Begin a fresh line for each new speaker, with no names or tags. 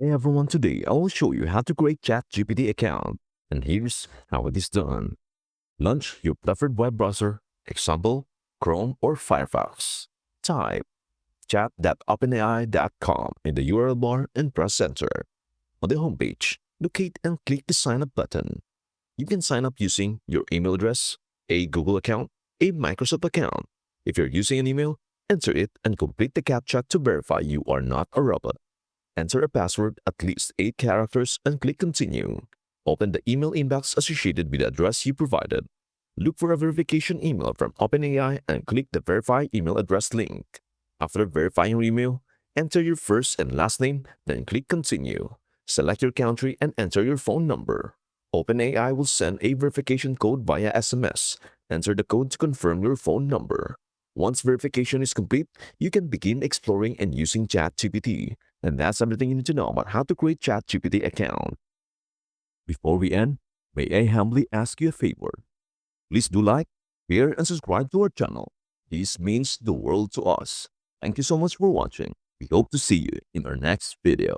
Hey everyone, today I will show you how to create ChatGPT account. And here's how it is done. Launch your preferred web browser, example, Chrome or Firefox. Type chat.openai.com in the URL bar and press enter. On the homepage, locate and click the sign up button. You can sign up using your email address, a Google account, a Microsoft account. If you're using an email, enter it and complete the CAPTCHA to verify you are not a robot. Enter a password at least 8 characters and click Continue. Open the email inbox associated with the address you provided. Look for a verification email from OpenAI and click the Verify Email Address link. After verifying your email, enter your first and last name, then click Continue. Select your country and enter your phone number. OpenAI will send a verification code via SMS. Enter the code to confirm your phone number. Once verification is complete, you can begin exploring and using ChatGPT. And that's everything you need to know about how to create ChatGPT account. Before we end, may I humbly ask you a favor. Please do like, share, and subscribe to our channel. This means the world to us. Thank you so much for watching. We hope to see you in our next video.